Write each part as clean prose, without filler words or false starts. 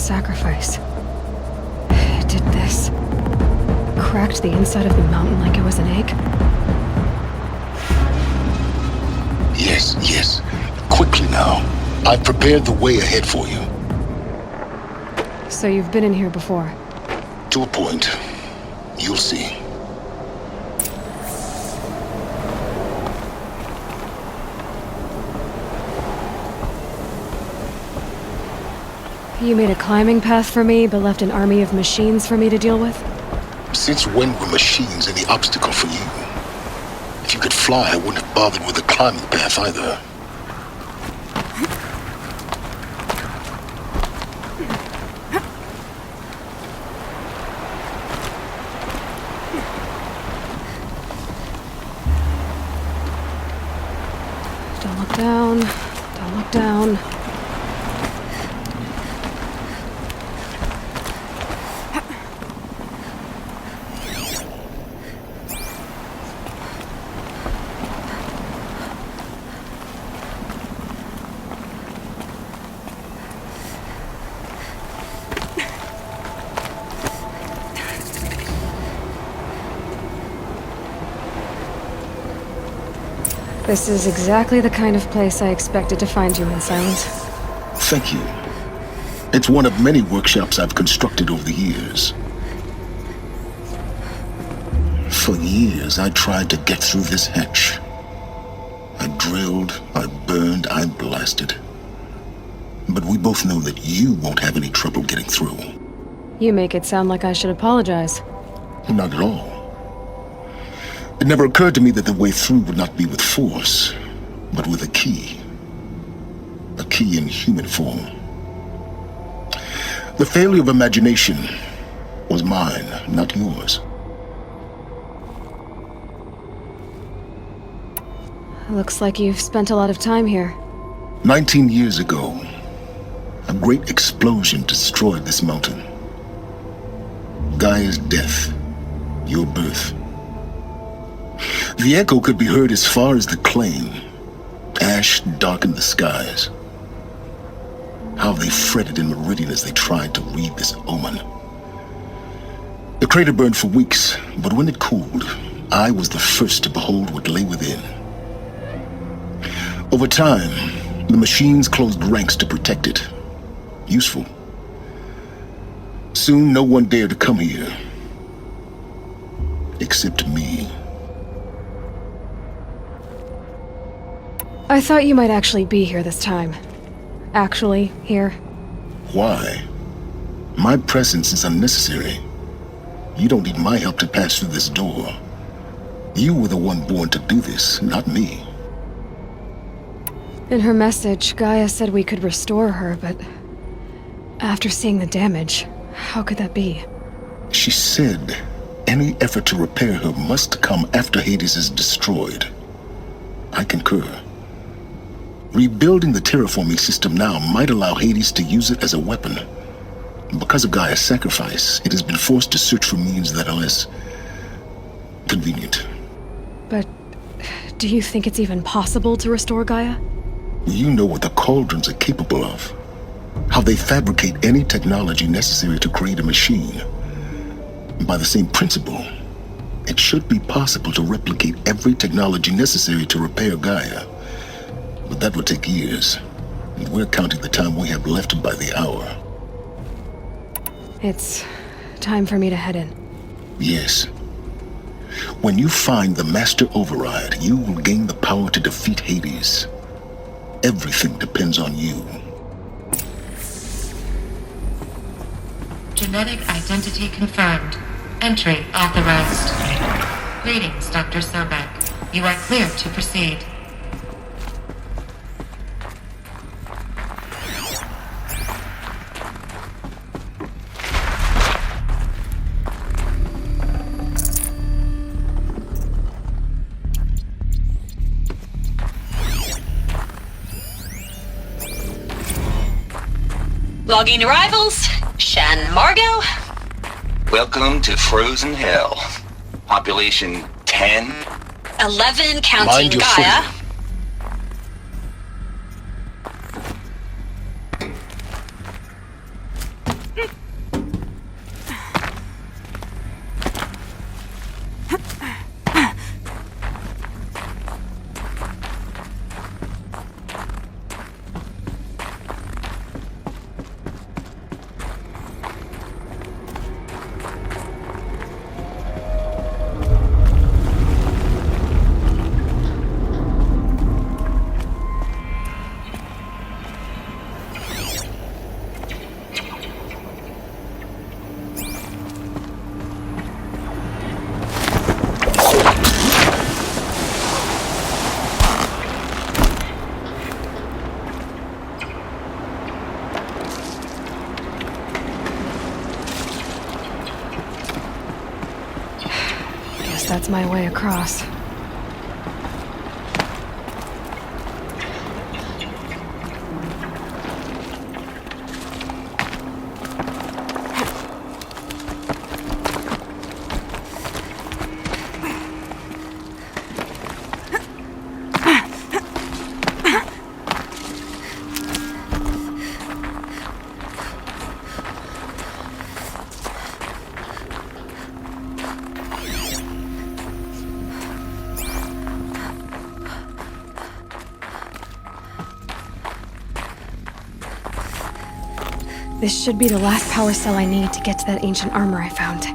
sacrifice. It did this. Cracked the inside of the mountain like it was an egg. Yes, yes. Quickly now. I've prepared the way ahead for you. So you've been in here before? To a point. You'll see. You made a climbing path for me, but left an army of machines for me to deal with? Since when were machines any obstacle for you? If you could fly, I wouldn't have bothered with the climbing path either. Don't look down. Don't look down. This is exactly the kind of place I expected to find you in, Silence. Thank you. It's one of many workshops I've constructed over the years. For years, I tried to get through this hatch. I drilled, I burned, I blasted. But we both know that you won't have any trouble getting through. You make it sound like I should apologize. Not at all. It never occurred to me that the way through would not be with force, but with a key. A key in human form. The failure of imagination was mine, not yours. Looks like you've spent a lot of time here. 19 years ago, a great explosion destroyed this mountain. Gaia's death, your birth. The echo could be heard as far as the claim. Ash darkened the skies. How they fretted in Meridian as they tried to read this omen. The crater burned for weeks, but when it cooled, I was the first to behold what lay within. Over time, the machines closed ranks to protect it. Useful. Soon, no one dared to come here. Except me. I thought you might actually be here this time. Actually, here. Why? My presence is unnecessary. You don't need my help to pass through this door. You were the one born to do this, not me. In her message, Gaia said we could restore her, but after seeing the damage, how could that be? She said any effort to repair her must come after Hades is destroyed. I concur. Rebuilding the terraforming system now might allow Hades to use it as a weapon. Because of Gaia's sacrifice, it has been forced to search for means that are less convenient. But do you think it's even possible to restore Gaia? You know what the Cauldrons are capable of. How they fabricate any technology necessary to create a machine. By the same principle, it should be possible to replicate every technology necessary to repair Gaia. But that would take years, and we're counting the time we have left by the hour. It's time for me to head in. Yes. When you find the Master Override, you will gain the power to defeat Hades. Everything depends on you. Genetic identity confirmed. Entry authorized. Greetings, Dr. Sobek. You are clear to proceed. Logging arrivals. Shan Margot. Welcome to Frozen Hell. Population 10. 11 counting Mind your Gaia. footing. that's my way across. This should be the last power cell I need to get to that ancient armor I found.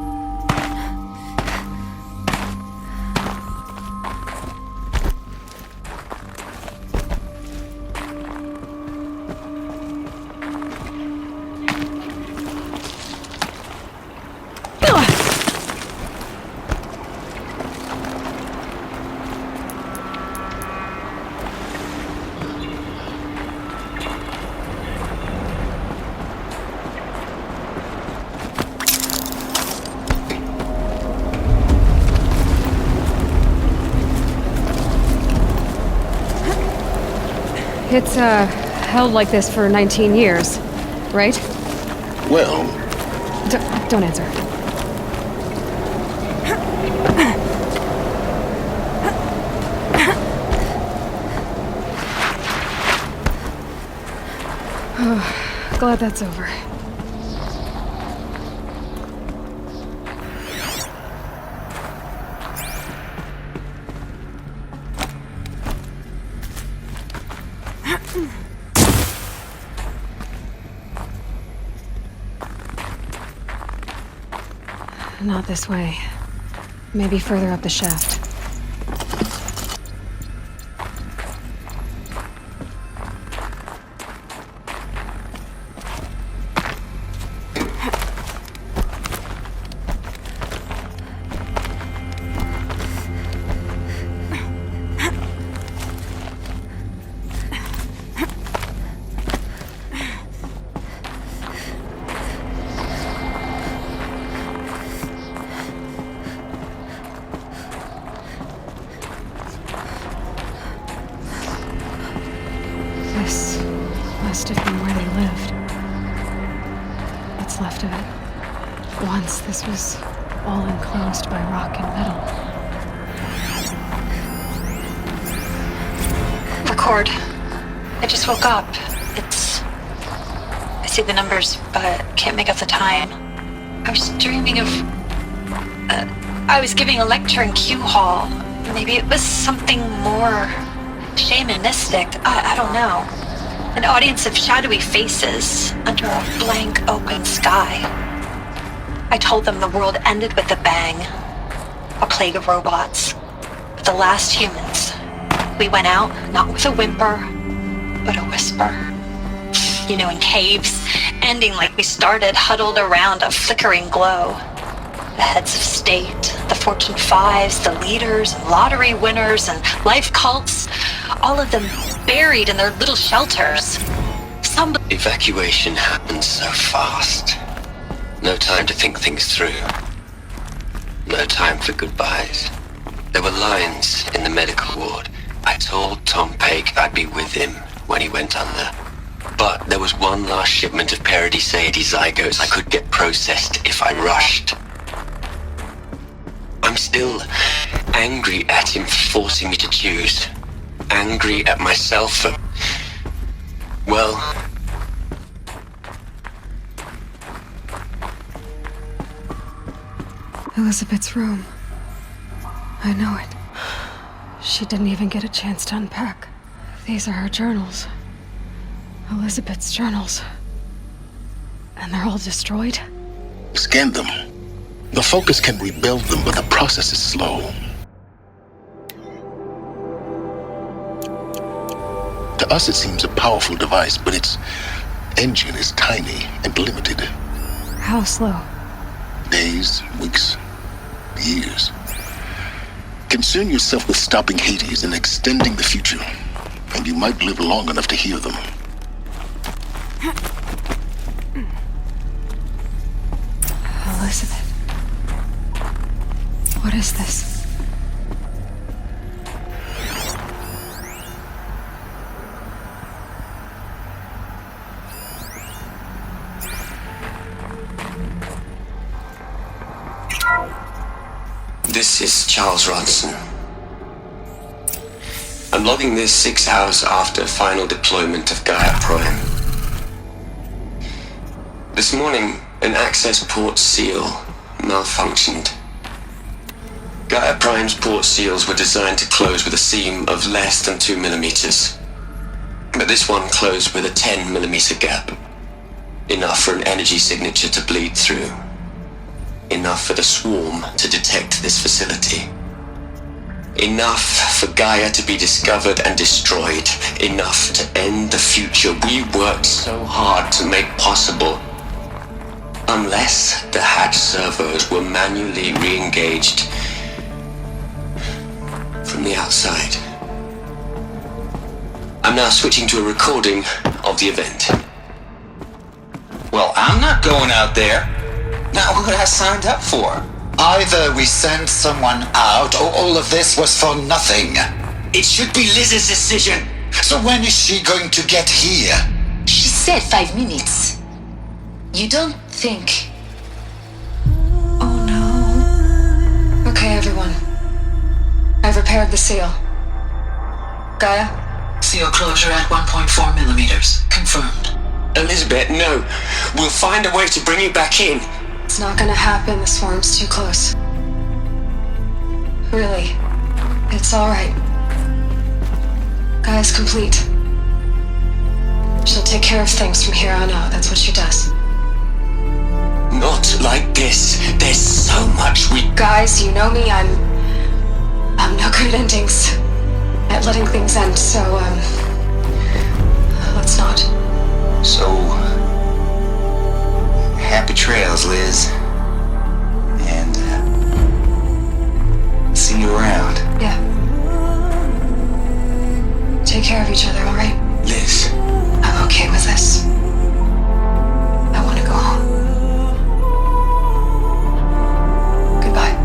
It's, held like this for 19 years, right? Well, Don't answer. Glad that's over. Not this way. Maybe further up the shaft. This must have been where they lived. What's left of it. Once this was all enclosed by rock and metal. Record. I just woke up. I see the numbers, but can't make out the time. I was dreaming of... I was giving a lecture in Q Hall. Maybe it was something more shamanistic. I don't know. An audience of shadowy faces under a blank open sky. I told them the world ended with a bang. A plague of robots. But the last humans. We went out, not with a whimper, but a whisper. You know, in caves, ending like we started, huddled around a flickering glow. The heads of state, the Fortune 5s, the leaders, and lottery winners, and life cults, all of them buried in their little shelters. Evacuation happened so fast. No time to think things through. No time for goodbyes. There were lines in the medical ward. I told Tom Paik I'd be with him when he went under. But there was one last shipment of Paradis-Saidi zygotes I could get processed if I rushed. I'm still angry at him for forcing me to choose. Angry at myself for... well... Elizabeth's room. I know it. She didn't even get a chance to unpack. These are her journals. Elizabeth's journals. And they're all destroyed? scan them. The Focus can rebuild them, but the process is slow. To us, it seems a powerful device, but its engine is tiny and limited. How slow? Days, weeks, years. Concern yourself with stopping Hades and extending the future, and you might live long enough to hear them. Elizabeth. What is this? This is Charles Ronson. I'm logging this 6 hours after final deployment of Gaia Prime. This morning, an access port seal malfunctioned. Gaia Prime's port seals were designed to close with a seam of less than 2 millimeters. But this one closed with a 10 millimeter gap. Enough for an energy signature to bleed through. Enough for the swarm to detect this facility. Enough for Gaia to be discovered and destroyed. Enough to end the future we worked so hard to make possible. Unless the hatch servos were manually re-engaged from the outside. I'm now switching to a recording of the event. Well, I'm not going out there. Not what I signed up for. Either we send someone out, or all of this was for nothing. It should be Liz's decision. So when is she going to get here? She said 5 minutes. You don't think... Oh no. Okay, everyone. I've repaired the seal. Gaia? Seal closure at 1.4 millimeters. Confirmed. Elizabeth, no. We'll find a way to bring you back in. It's not gonna happen. The swarm's too close. Really. It's alright. Gaia's complete. She'll take care of things from here on out. That's what she does. Not like this. There's so much we... Guys, you know me. I'm no good at endings. At letting things end, so, let's not. So... happy trails, Liz. And, see you around. Yeah. Take care of each other, alright? Liz. I'm okay with this. I want to go home. Goodbye.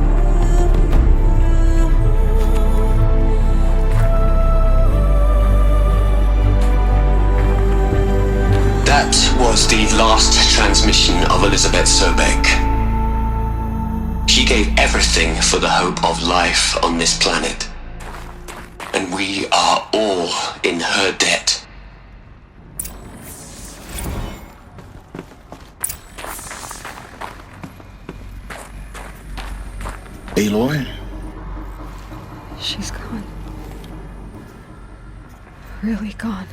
That was the last transmission of Elizabeth Sobek. She gave everything for the hope of life on this planet. And we are all in her debt. Aloy? She's gone. Really gone.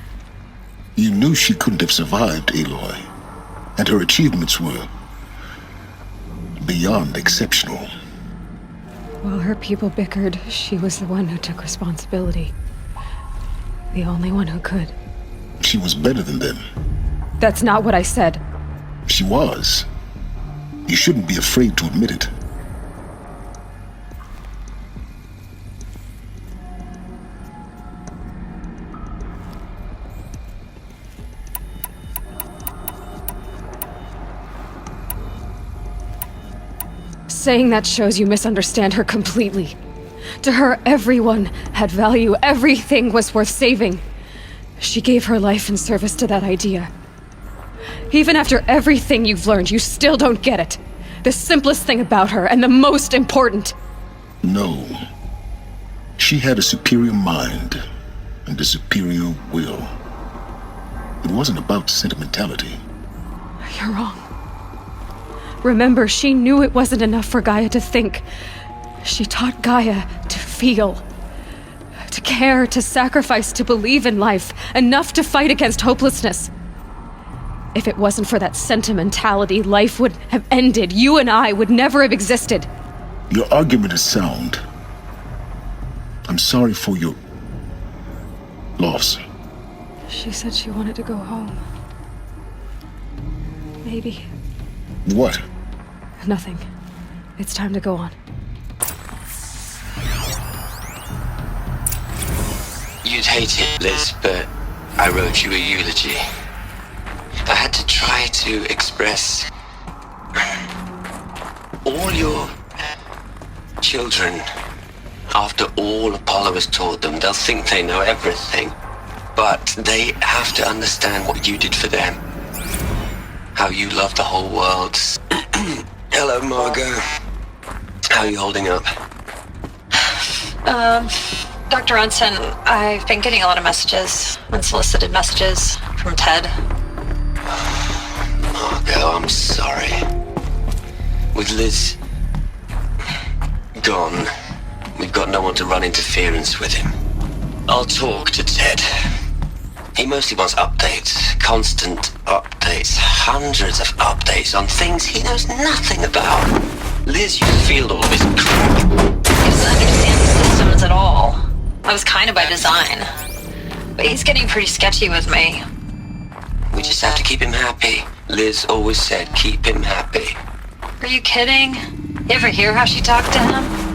You knew she couldn't have survived, Aloy. And her achievements were beyond exceptional. While her people bickered, she was the one who took responsibility. The only one who could. She was better than them. That's not what I said. She was. You shouldn't be afraid to admit it. Saying that shows you misunderstand her completely. To her, everyone had value. Everything was worth saving. She gave her life in service to that idea. Even after everything you've learned, you still don't get it. The simplest thing about her, and the most important. No. She had a superior mind and a superior will. It wasn't about sentimentality. You're wrong. Remember, she knew it wasn't enough for Gaia to think. She taught Gaia to feel. To care, to sacrifice, to believe in life. Enough to fight against hopelessness. If it wasn't for that sentimentality, life would have ended. You and I would never have existed. Your argument is sound. I'm sorry for your loss. She said she wanted to go home. Maybe. What? Nothing. It's time to go on. You'd hate it, Liz, but I wrote you a eulogy. I had to try to express all your children. After all Apollo has taught them, they'll think they know everything. But they have to understand what you did for them. How you love the whole world. Hello, Margot. How are you holding up? Dr. Ronson, I've been getting a lot of messages, unsolicited messages from Ted. Margot, I'm sorry. With Liz gone, we've got no one to run interference with him. I'll talk to Ted. He mostly wants updates, constant updates, hundreds of updates on things he knows nothing about. Liz, you feel all this crap. He doesn't understand the systems at all. That was kind of by design. But he's getting pretty sketchy with me. We just have to keep him happy. Liz always said keep him happy. Are you kidding? You ever hear how she talked to him?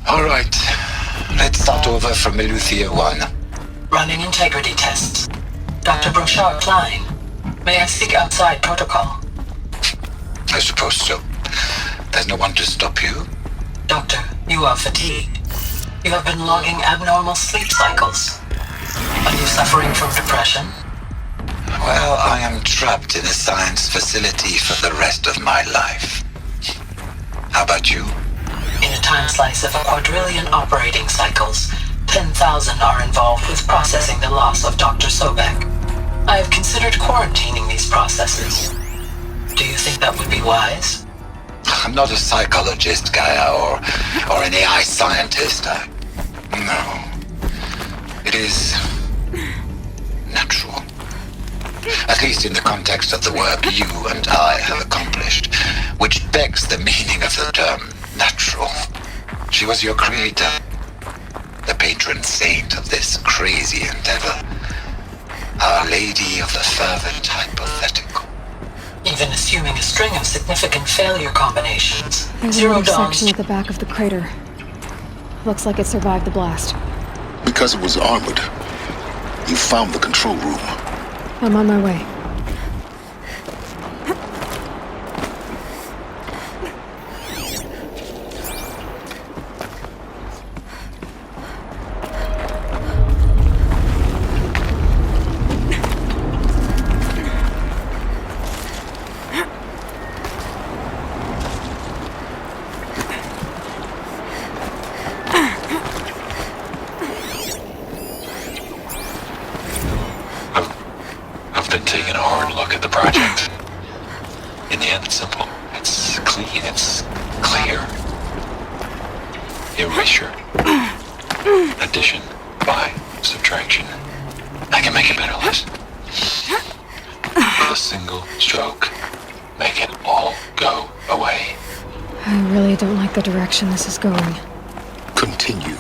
All right. Let's start over from Eleuthia 1. Running integrity tests. Dr. Brochard Klein, may I speak outside protocol? I suppose so. There's no one to stop you? Doctor, you are fatigued. You have been logging abnormal sleep cycles. Are you suffering from depression? Well, I am trapped in a science facility for the rest of my life. How about you? In a time slice of a quadrillion operating cycles, 10,000 are involved with processing the loss of Dr. Sobek. I have considered quarantining these processes. Do you think that would be wise? I'm not a psychologist, Gaia, or an AI scientist. No. It is natural. At least in the context of the work you and I have accomplished, which begs the meaning of the term natural. She was your creator, the patron saint of this crazy endeavor, Our Lady of the Fervent Hypothetical. Even assuming a string of significant failure combinations, There's Zero another Dawn's... section at the back of the crater. Looks like it survived the blast. Because it was armored. You found the control room. I'm on my way. I've been taking a hard look at the project. In the end, it's simple. It's clean. It's clear. Erasure. Addition by subtraction. I can make a better list. With a single stroke, make it all go away. I really don't like the direction this is going. Continue.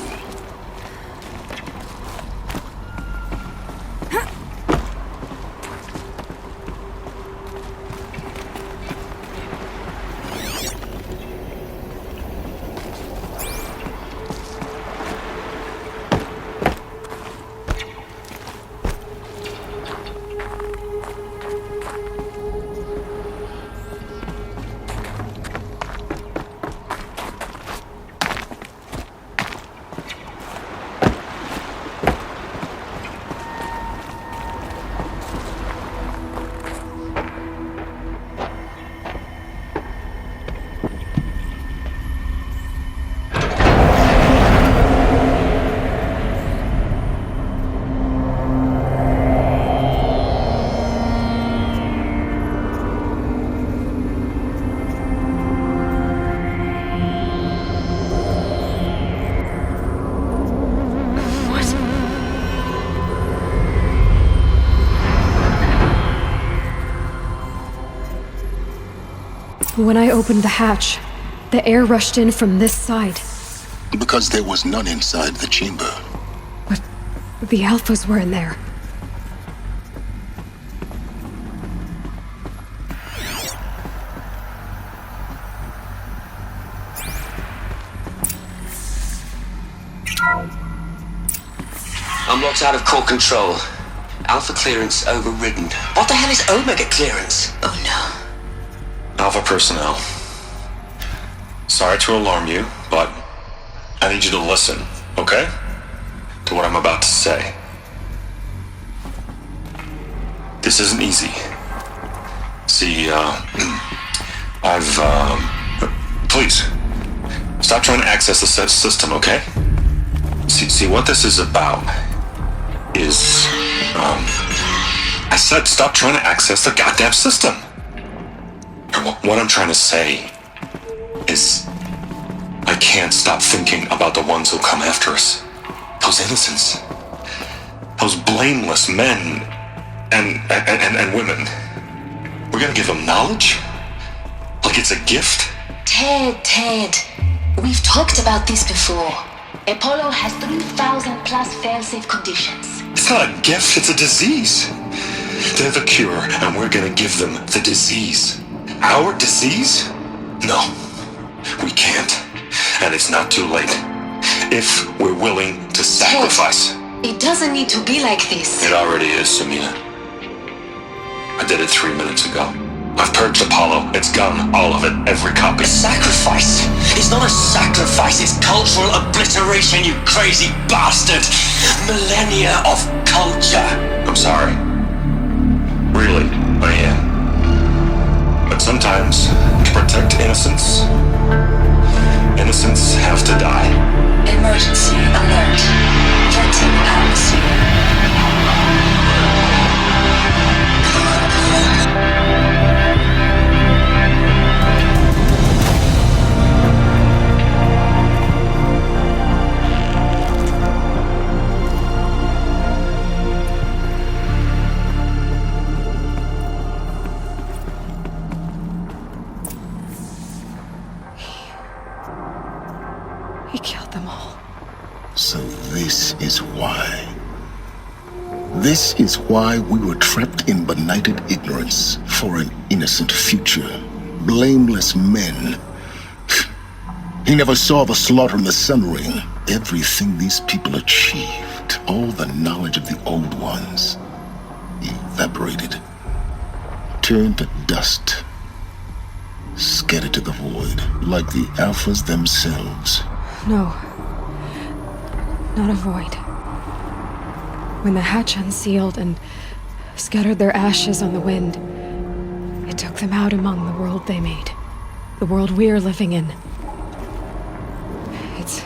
When I opened the hatch, the air rushed in from this side. Because there was none inside the chamber. But the Alphas were in there. I'm locked out of core control. Alpha clearance overridden. What the hell is Omega clearance? Oh no. Alpha personnel. Sorry to alarm you, but I need you to listen, okay? To what I'm about to say. This isn't easy. See, please, stop trying to access the system, okay? See, what this is about is, I said stop trying to access the goddamn system. What I'm trying to say is, I can't stop thinking about the ones who come after us. Those innocents. Those blameless men and women. We're gonna give them knowledge? Like it's a gift? Ted, we've talked about this before. Apollo has 3,000 plus fail-safe conditions. It's not a gift, it's a disease. They're the cure, and we're gonna give them the disease. Our disease? No, we can't. And it's not too late. If we're willing to sacrifice. Ted, it doesn't need to be like this. It already is, Samina. I did it 3 minutes ago. I've purged Apollo. It's gone. All of it. Every copy. A sacrifice? It's not a sacrifice, it's cultural obliteration, you crazy bastard! Millennia of culture! I'm sorry. Really, I am. But sometimes, to protect innocence, innocents have to die. Emergency alert. Threatening atmosphere. He killed them all. So this is why. This is why we were trapped in benighted ignorance for an innocent future. Blameless men. He never saw the slaughter in the Sun Ring. Everything these people achieved, all the knowledge of the old ones, evaporated. Turned to dust. Scattered to the void, like the Alphas themselves. No. Not a void. When the hatch unsealed and scattered their ashes on the wind, it took them out among the world they made. The world we're living in. It's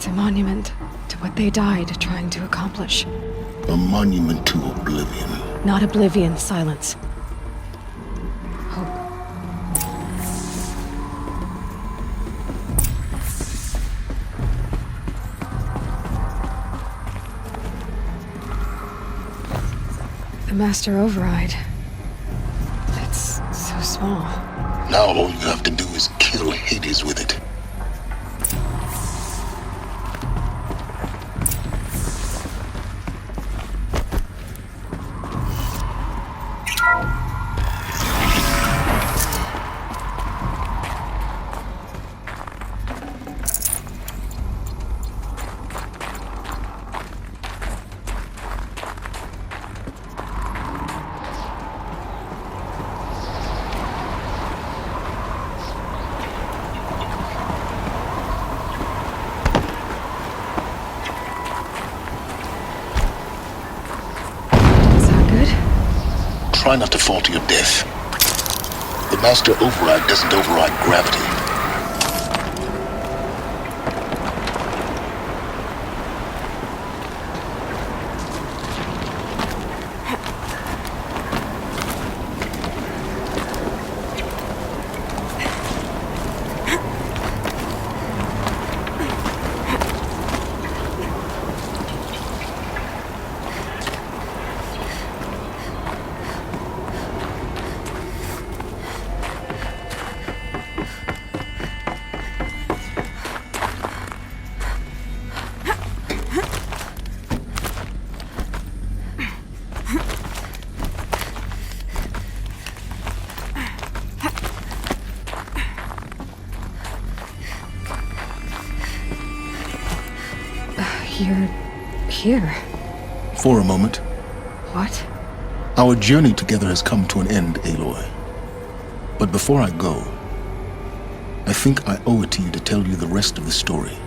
a monument to what they died trying to accomplish. A monument to oblivion. Not oblivion, silence. Hope. The master override. It's so small. Now all you have to do is kill Hades with it. Try not to fall to your death. The master override doesn't override gravity. You're here. For a moment. What? Our journey together has come to an end, Aloy. But before I go, I think I owe it to you to tell you the rest of the story.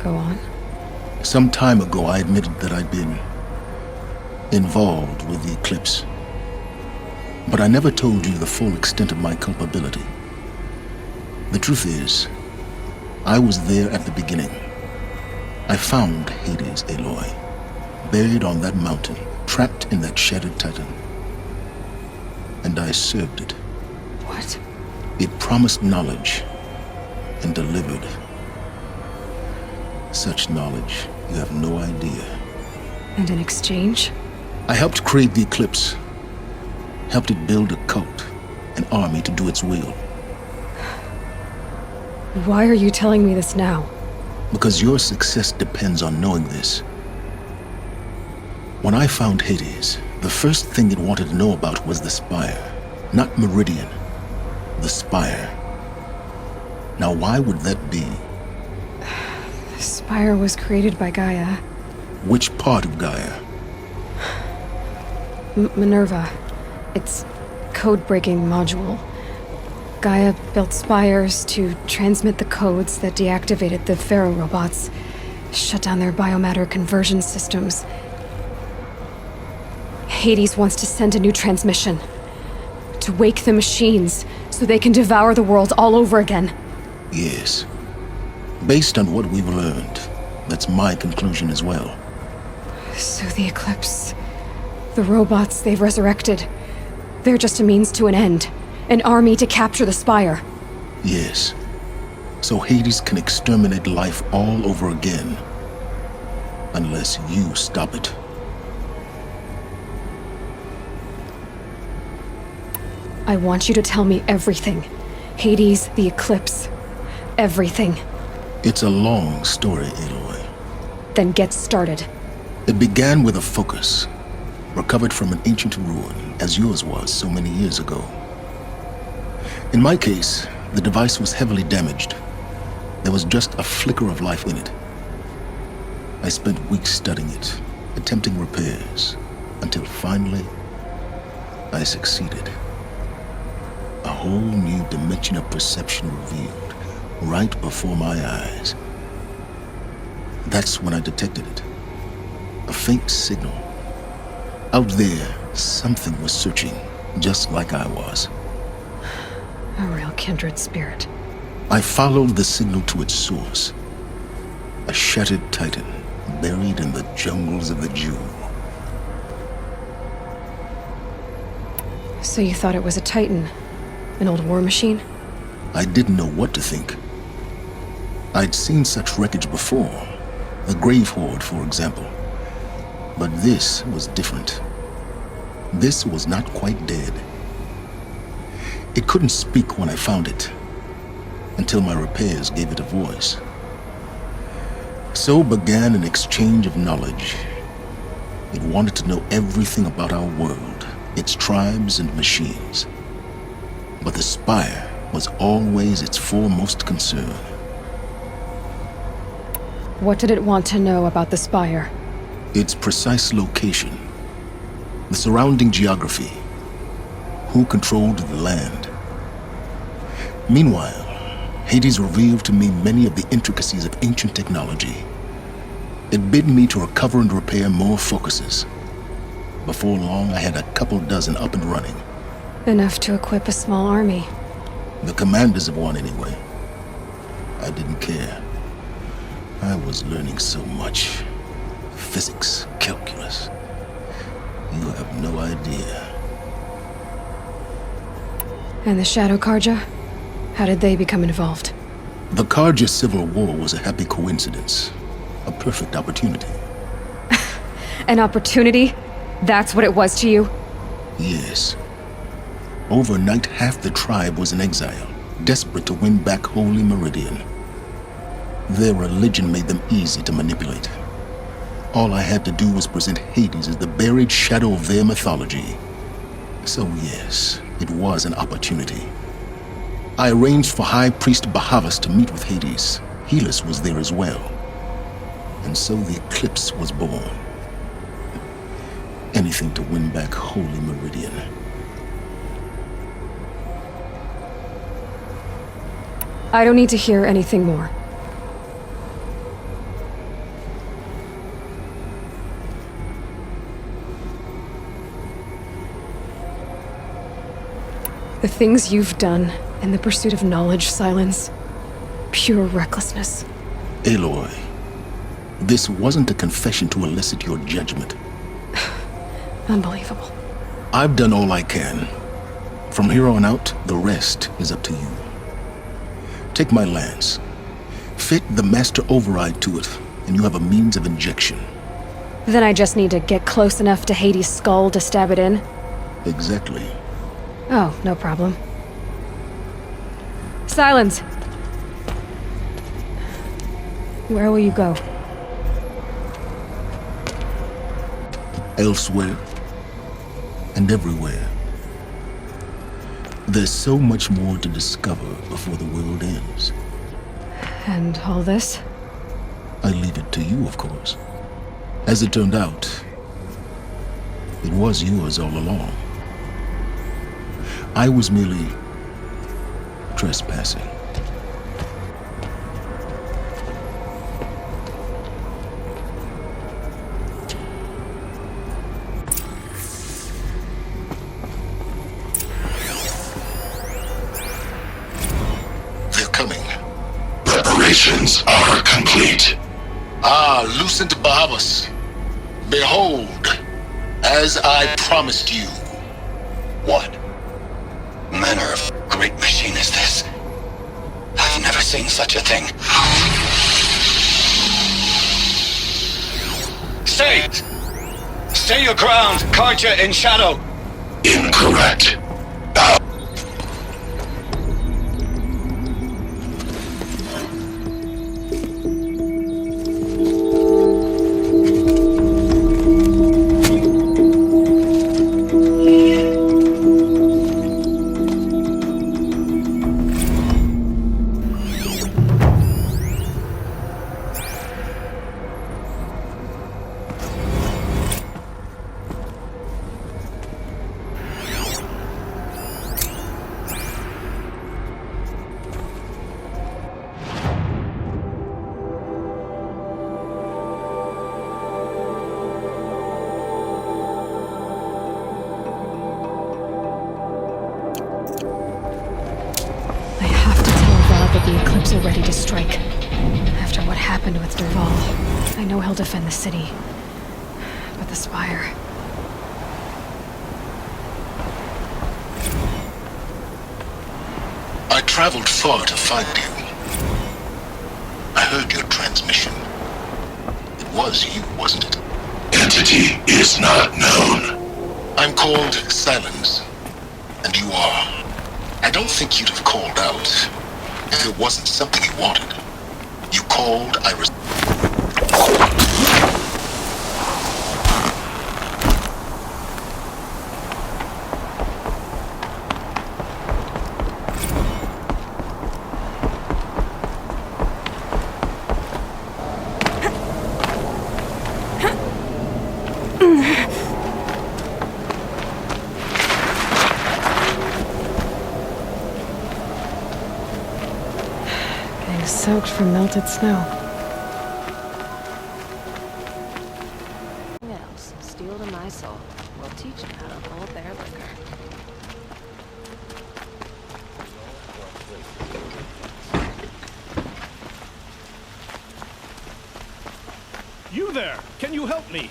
Go on. Some time ago, I admitted that I'd been involved with the eclipse. But I never told you the full extent of my culpability. The truth is, I was there at the beginning. I found Hades, Aloy, buried on that mountain, trapped in that shattered titan. And I served it. What? It promised knowledge and delivered. Such knowledge, you have no idea. And in exchange? I helped create the eclipse. Helped it build a cult, an army to do its will. Why are you telling me this now? Because your success depends on knowing this. When I found Hades, the first thing it wanted to know about was the Spire. Not Meridian. The Spire. Now why would that be? The Spire was created by Gaia. Which part of Gaia? Minerva. Its code-breaking module. Gaia built spires to transmit the codes that deactivated the Pharaoh robots, shut down their biomatter conversion systems. Hades wants to send a new transmission. To wake the machines, so they can devour the world all over again. Yes. Based on what we've learned, that's my conclusion as well. So the Eclipse... the robots they've resurrected... they're just a means to an end. An army to capture the Spire. Yes. So Hades can exterminate life all over again. Unless you stop it. I want you to tell me everything. Hades, the Eclipse. Everything. It's a long story, Aloy. Then get started. It began with a focus. Recovered from an ancient ruin, as yours was so many years ago. In my case, the device was heavily damaged. There was just a flicker of life in it. I spent weeks studying it, attempting repairs, until finally, I succeeded. A whole new dimension of perception revealed, right before my eyes. That's when I detected it. A faint signal. Out there, something was searching, just like I was. A real kindred spirit. I followed the signal to its source. A shattered titan, buried in the jungles of the Jewel. So you thought it was a titan? An old war machine? I didn't know what to think. I'd seen such wreckage before. The Grave Horde, for example. But this was different. This was not quite dead. It couldn't speak when I found it, until my repairs gave it a voice. So began an exchange of knowledge. It wanted to know everything about our world, its tribes and machines. But the Spire was always its foremost concern. What did it want to know about the Spire? Its precise location, the surrounding geography, who controlled the land. Meanwhile, Hades revealed to me many of the intricacies of ancient technology. It bid me to recover and repair more focuses. Before long, I had a couple dozen up and running. Enough to equip a small army. The commanders of one, anyway. I didn't care. I was learning so much. Physics, calculus. You have no idea. And the Shadow Karja? How did they become involved? The Karja Civil War was a happy coincidence. A perfect opportunity. An opportunity? That's what it was to you? Yes. Overnight, half the tribe was in exile, desperate to win back Holy Meridian. Their religion made them easy to manipulate. All I had to do was present Hades as the buried shadow of their mythology. So yes, it was an opportunity. I arranged for High Priest Bahavas to meet with Hades. Helis was there as well. And so the Eclipse was born. Anything to win back Holy Meridian. I don't need to hear anything more. The things you've done in the pursuit of knowledge, Silence, pure recklessness. Aloy, this wasn't a confession to elicit your judgment. Unbelievable. I've done all I can. From here on out, the rest is up to you. Take my lance. Fit the master override to it, and you have a means of injection. Then I just need to get close enough to Hades' skull to stab it in? Exactly. Oh, no problem. Silence! Where will you go? Elsewhere. And everywhere. There's so much more to discover before the world ends. And all this? I leave it to you, of course. As it turned out, it was yours all along. I was merely trespassing. They're coming. Preparations are complete. Ah, Lucent Bahabas. Behold, as I promised you. What manner of great machine is this? I've never seen such a thing. Stay! Stay your ground, Karja in shadow! Incorrect. The Eclipse are ready to strike. After what happened with Dervahl, I know he'll defend the city. But the Spire... I traveled far to find you. I heard your transmission. It was you, wasn't it? Entity is not known. I'm called Silence, and you are. I don't think you'd have called out if it wasn't something you wanted. You called, I soaked from melted snow. Else, steel to my soul. We'll teach them how to hold their liquor. You there! Can you help me?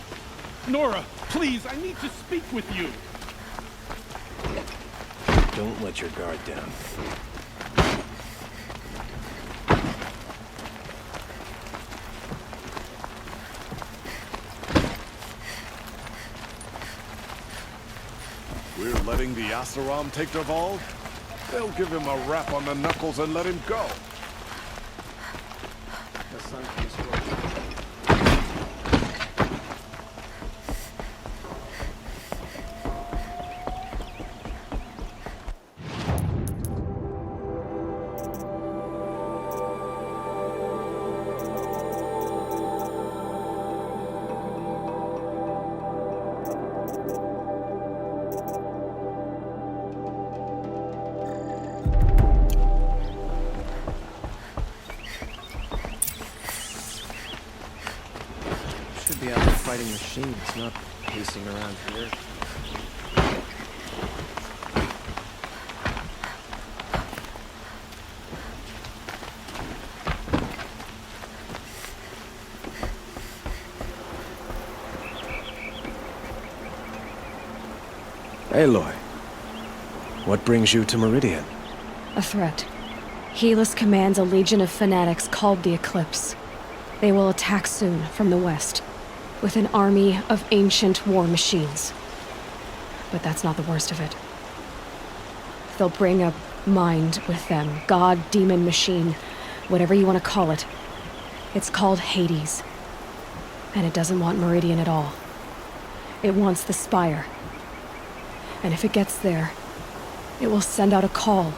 Nora, please, I need to speak with you. Don't let your guard down. We're letting the Asaram take Dervahl? They'll give him a rap on the knuckles and let him go. The sun keeps fighting machine. It's not pacing around here. Aloy, what brings you to Meridian? A threat. Helis commands a legion of fanatics called the Eclipse. They will attack soon from the west, with an army of ancient war machines. But that's not the worst of it. They'll bring a mind with them, god, demon, machine, whatever you want to call it. It's called Hades. And it doesn't want Meridian at all. It wants the Spire. And if it gets there, it will send out a call,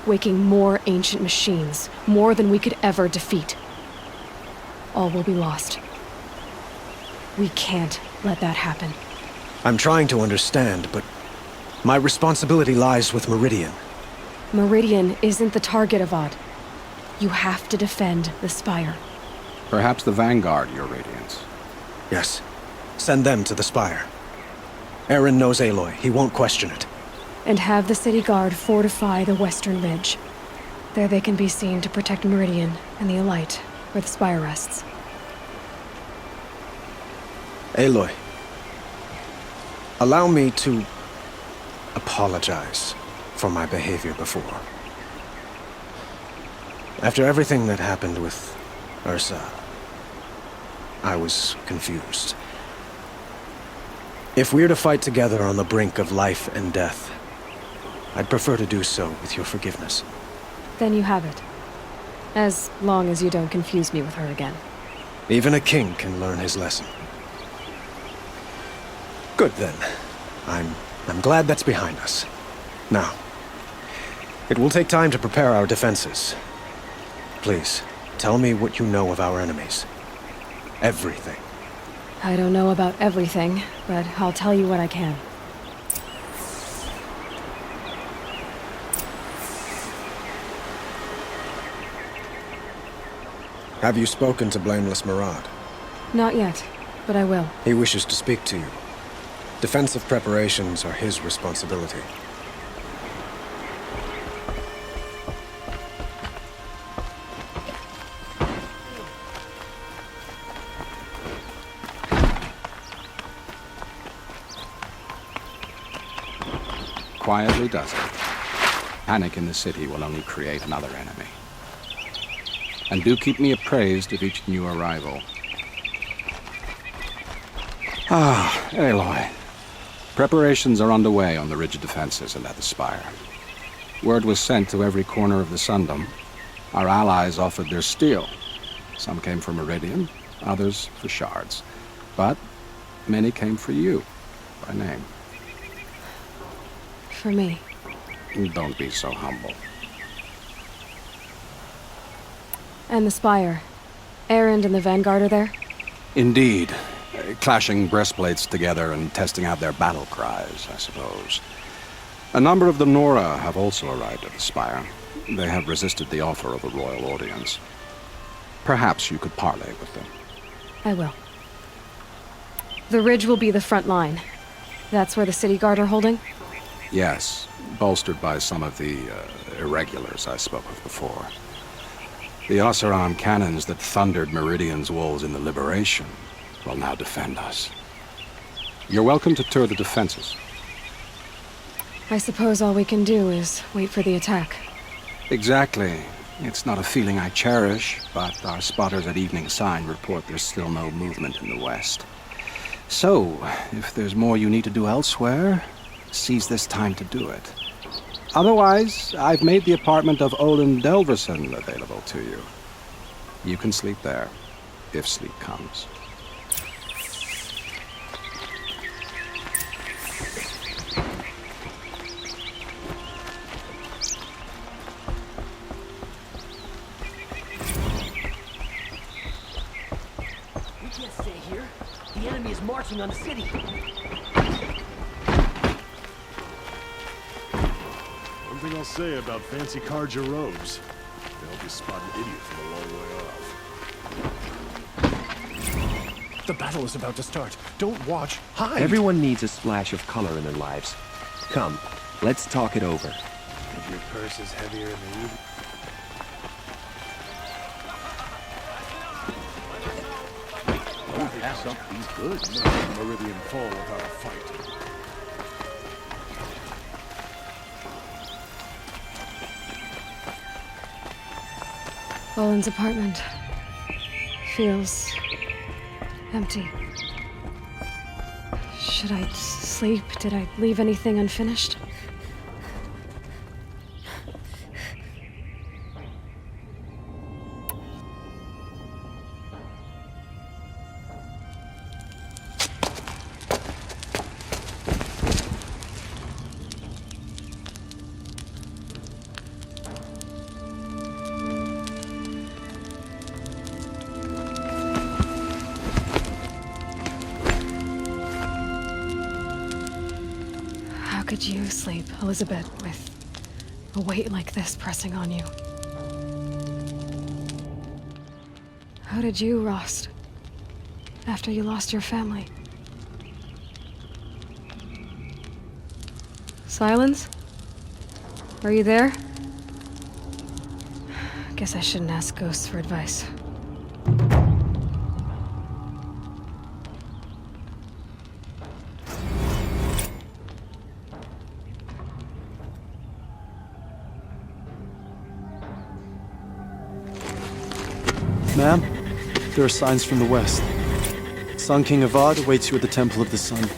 waking more ancient machines, more than we could ever defeat. All will be lost. We can't let that happen. I'm trying to understand, but my responsibility lies with Meridian. Meridian isn't the target, Avad. You have to defend the Spire. Perhaps the Vanguard, Your Radiance. Yes. Send them to the Spire. Aaron knows Aloy. He won't question it. And have the city guard fortify the western ridge. There they can be seen to protect Meridian and the Elite, where the Spire rests. Aloy, allow me to apologize for my behavior before. After everything that happened with Ursa, I was confused. If we're to fight together on the brink of life and death, I'd prefer to do so with your forgiveness. Then you have it. As long as you don't confuse me with her again. Even a king can learn his lesson. Good then. I'm glad that's behind us. Now, it will take time to prepare our defenses. Please, tell me what you know of our enemies. Everything. I don't know about everything, but I'll tell you what I can. Have you spoken to Blameless Murad? Not yet, but I will. He wishes to speak to you. Defensive preparations are his responsibility. Quietly does it. Panic in the city will only create another enemy. And do keep me appraised of each new arrival. Aloy. Preparations are underway on the ridge of defenses and at the Spire. Word was sent to every corner of the Sundom. Our allies offered their steel. Some came for Meridian, others for shards. But many came for you, by name. For me. Don't be so humble. And the Spire. Erend and the Vanguard are there? Indeed. Clashing breastplates together and testing out their battle cries, I suppose. A number of the Nora have also arrived at the Spire. They have resisted the offer of a royal audience. Perhaps you could parley with them. I will. The ridge will be the front line. That's where the city guard are holding? Yes, bolstered by some of the irregulars I spoke of before. The Oseram cannons that thundered Meridian's walls in the Liberation will now defend us. You're welcome to tour the defenses. I suppose all we can do is wait for the attack. Exactly. It's not a feeling I cherish, but our spotters at Evening Sign report there's still no movement in the west. So, if there's more you need to do elsewhere, seize this time to do it. Otherwise, I've made the apartment of Olin Delverson available to you. You can sleep there, if sleep comes. We can't stay here. The enemy is marching on the city. One thing I'll say about fancy Karja robes. They'll just spot an idiot from a long way off. The battle is about to start. Don't watch. Hide! Everyone needs a splash of color in their lives. Come, let's talk it over. If your purse is heavier in the evening... Something's good. No Meridian fall without a fight. Olin's apartment feels empty. Should I sleep? Did I leave anything unfinished? How could you sleep, Elizabeth, with a weight like this pressing on you? How did you, Rost, after you lost your family? Silence? Are you there? Guess I shouldn't ask ghosts for advice. Ma'am, there are signs from the west. Sun King Avad awaits you at the Temple of the Sun.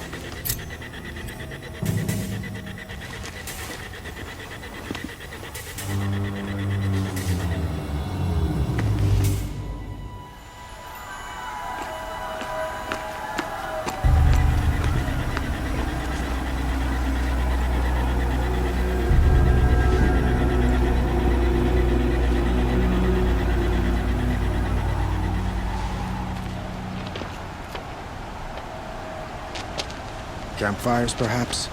Campfires, perhaps?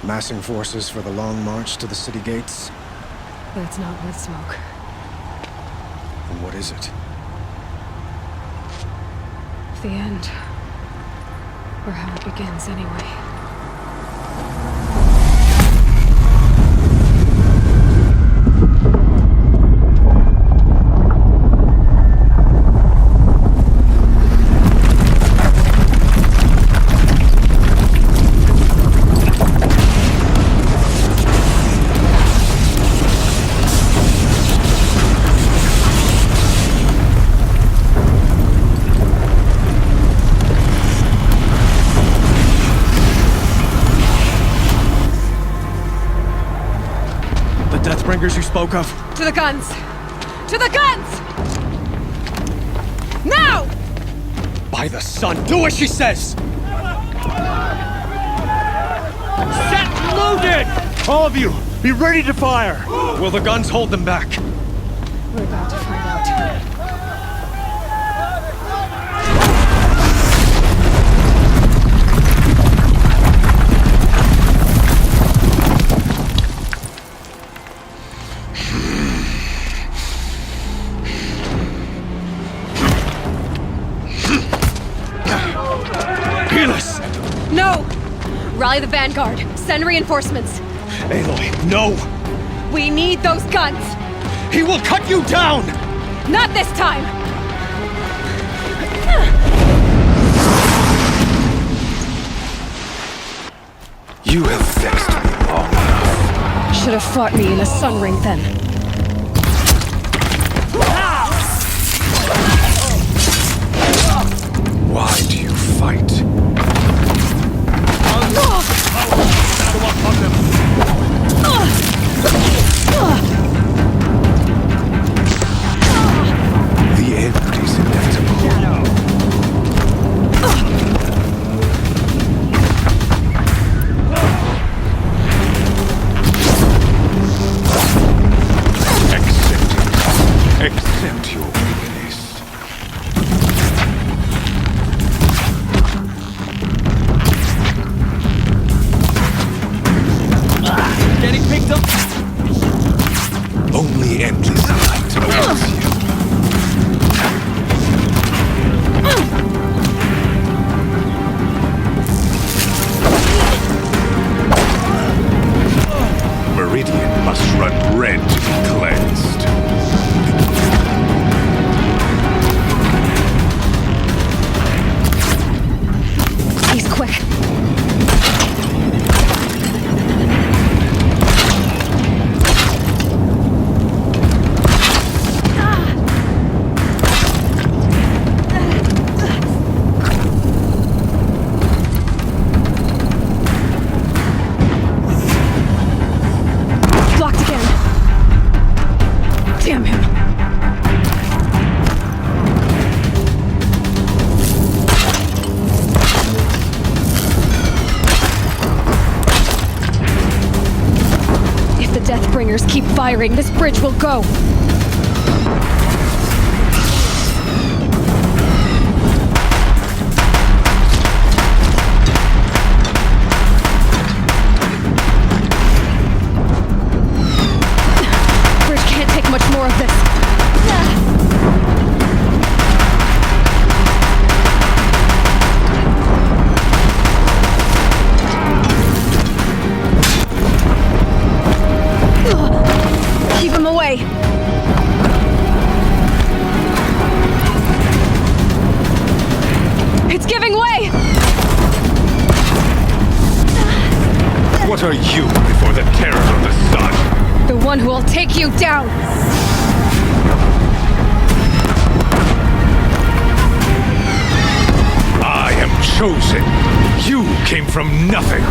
Massing forces for the long march to the city gates? That's not wood smoke. Then what is it? The end. Or how it begins, anyway. Deathbringers you spoke of? To the guns! To the guns! Now! By the sun, do as she says! Set loaded! All of you, be ready to fire! Will the guns hold them back? We're about to find out. No! Rally the vanguard. Send reinforcements. Aloy, no! We need those guns! He will cut you down! Not this time! You have vexed me long enough. Should have fought me in a sun ring then. Why do you fight? The end is inevitable. Accept your weakness. Deathbringers keep firing, this bridge will go. Bridge can't take much more of this. Keep him away. It's giving way! What are you before the terror of the sun? The one who will take you down! I am chosen. You came from nothing.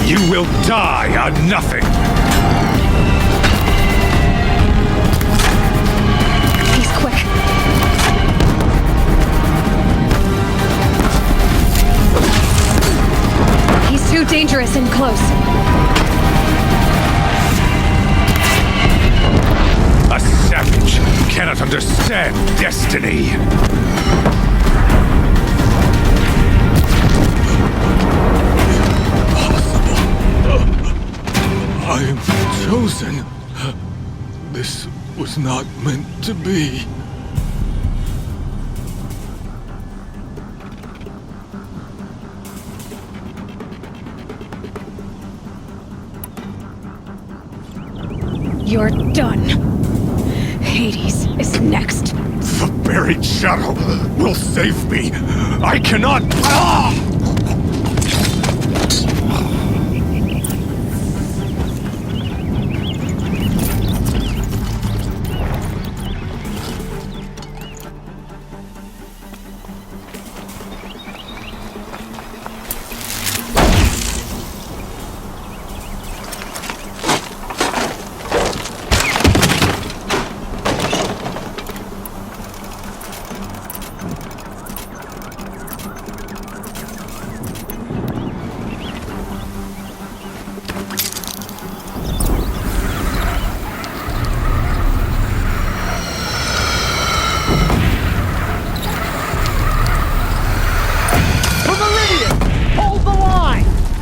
You will die on nothing. He's quick. He's too dangerous and close. A savage cannot understand destiny. I am chosen. This was not meant to be. You're done. Hades is next. The buried shadow will save me. I cannot.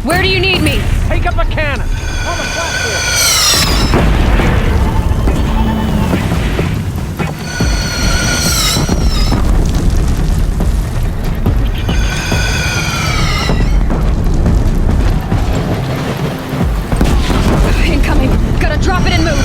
Where do you need me? Take up a cannon! On the platform! Incoming! Gotta drop it and move!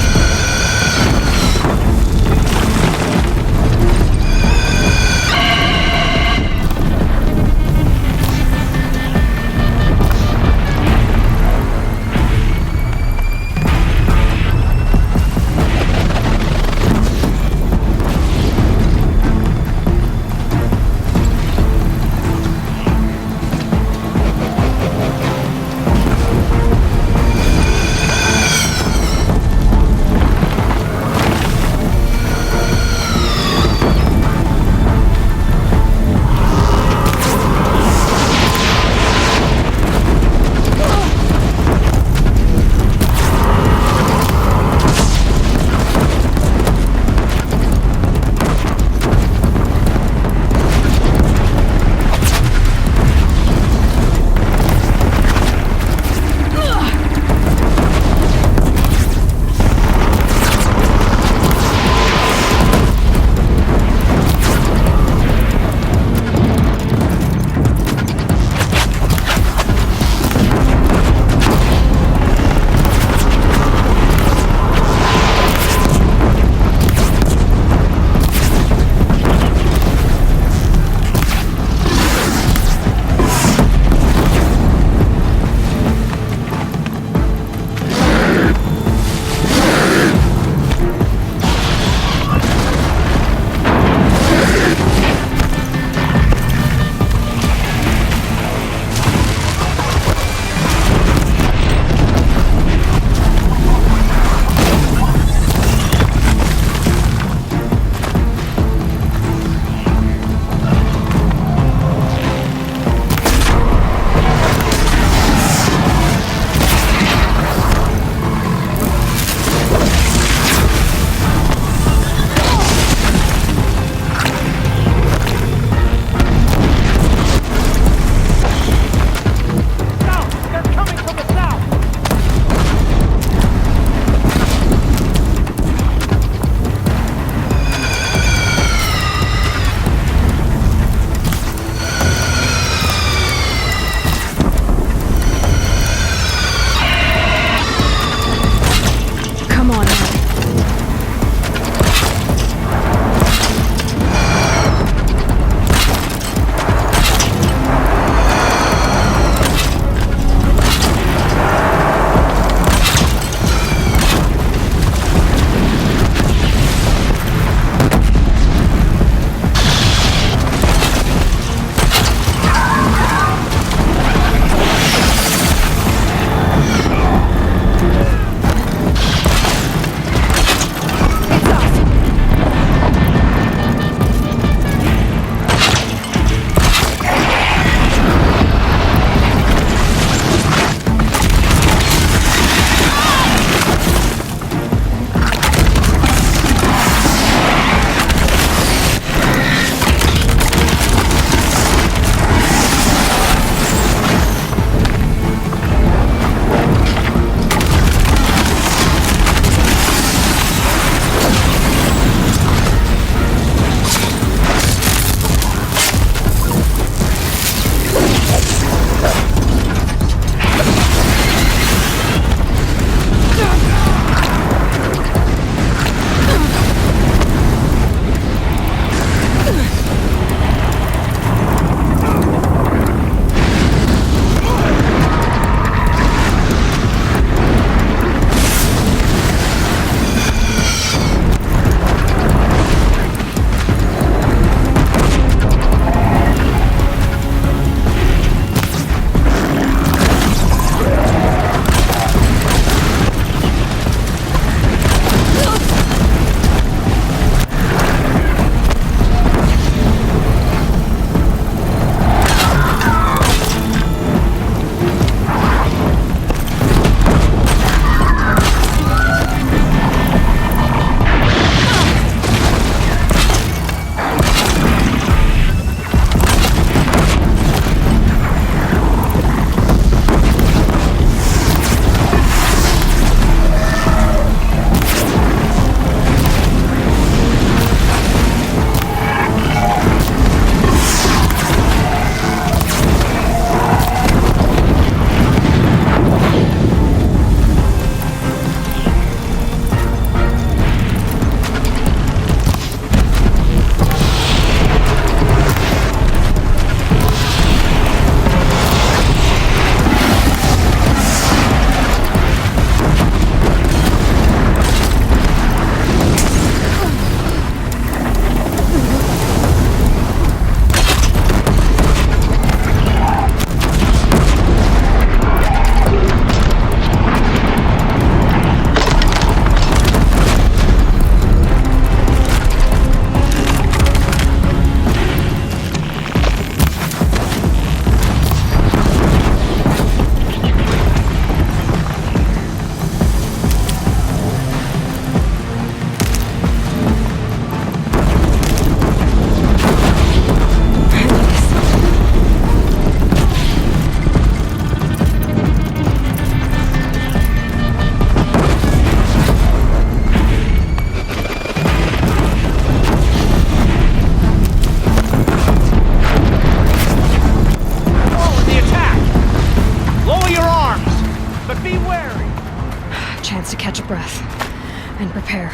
and prepare.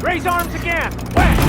Raise arms again! West!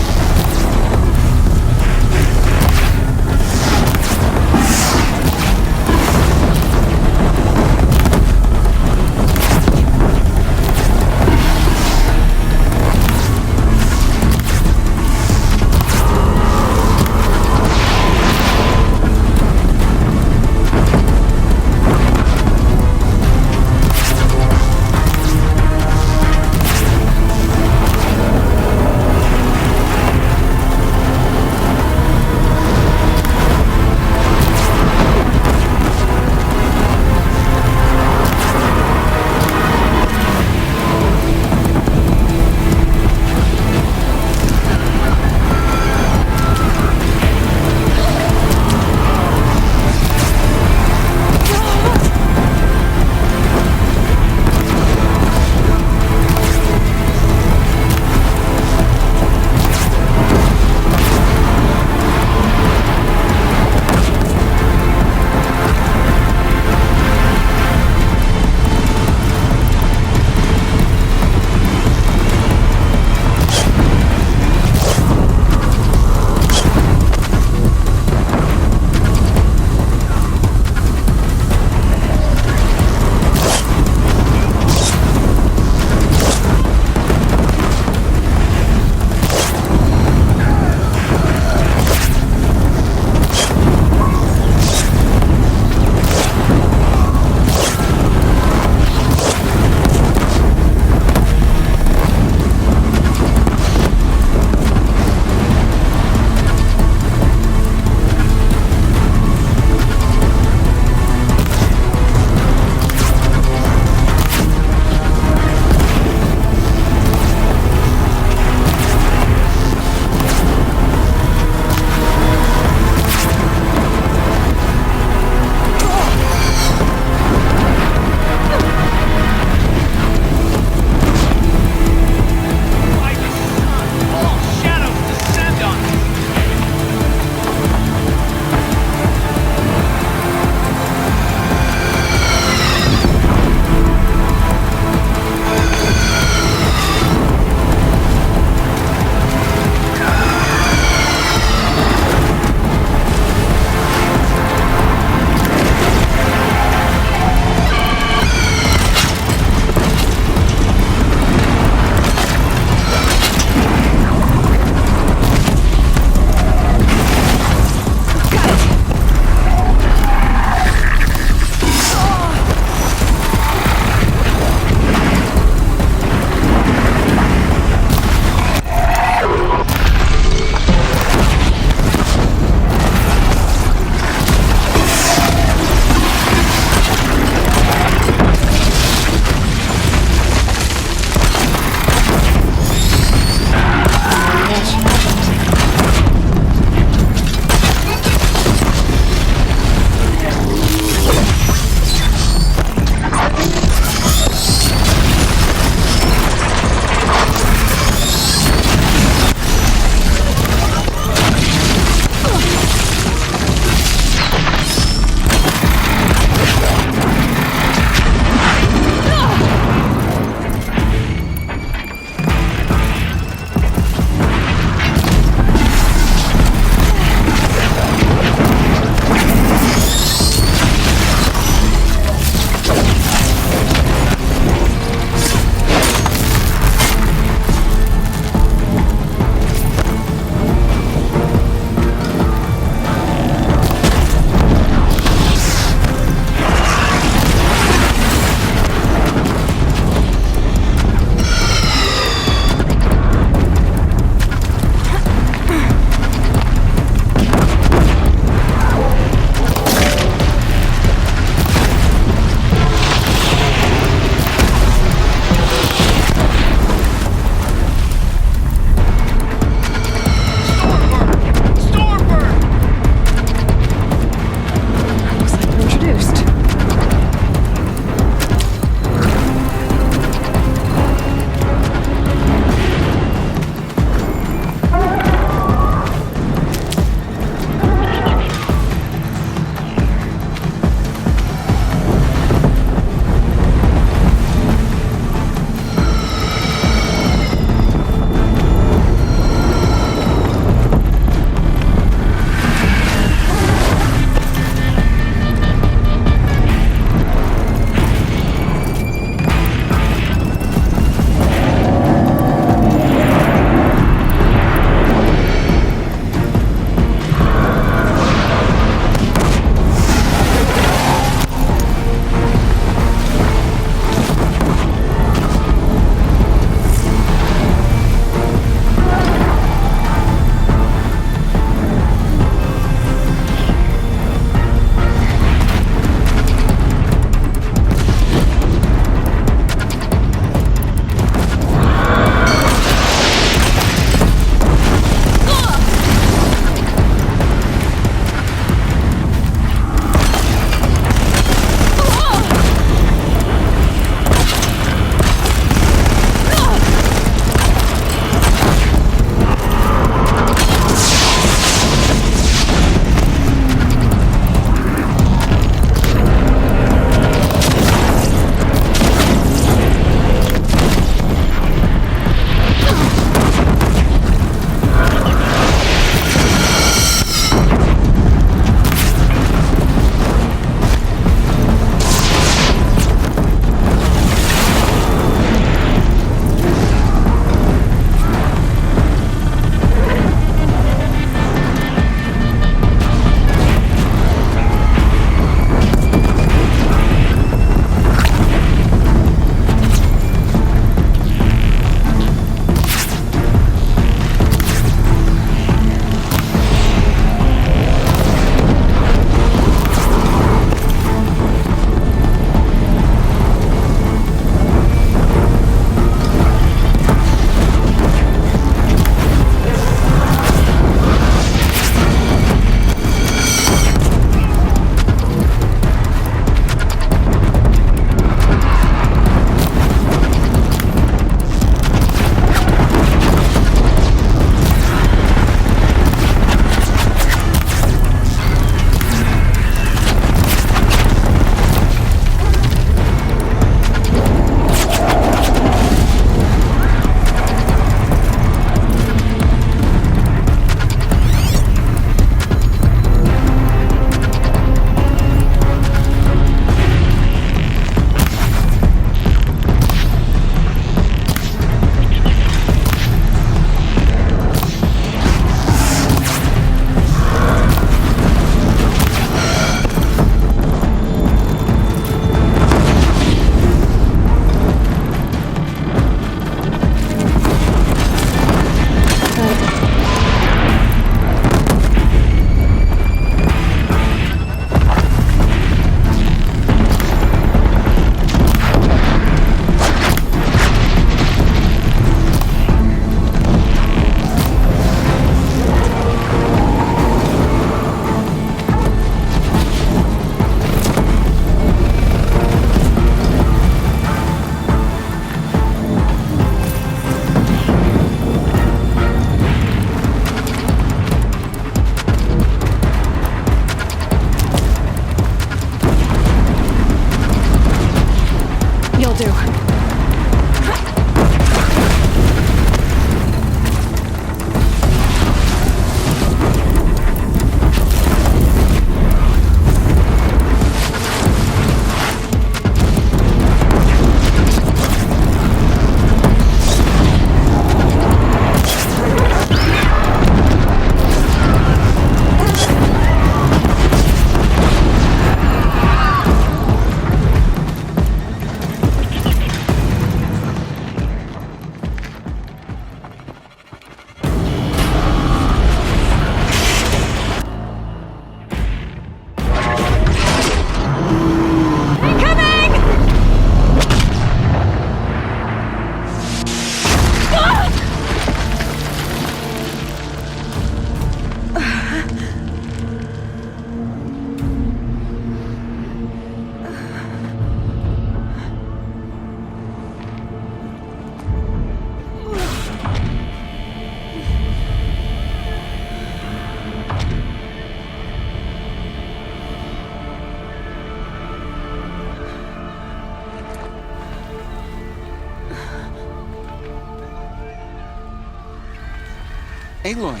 Aloy!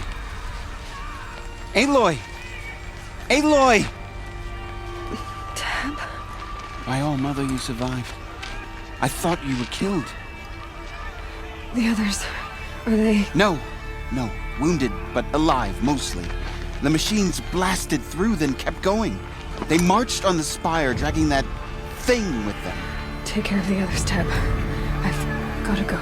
Aloy! Aloy! Tab? My own mother, you survived. I thought you were killed. The others, are they... No. Wounded, but alive, mostly. The machines blasted through, then kept going. They marched on the spire, dragging that thing with them. Take care of the others, Tab. I've gotta go.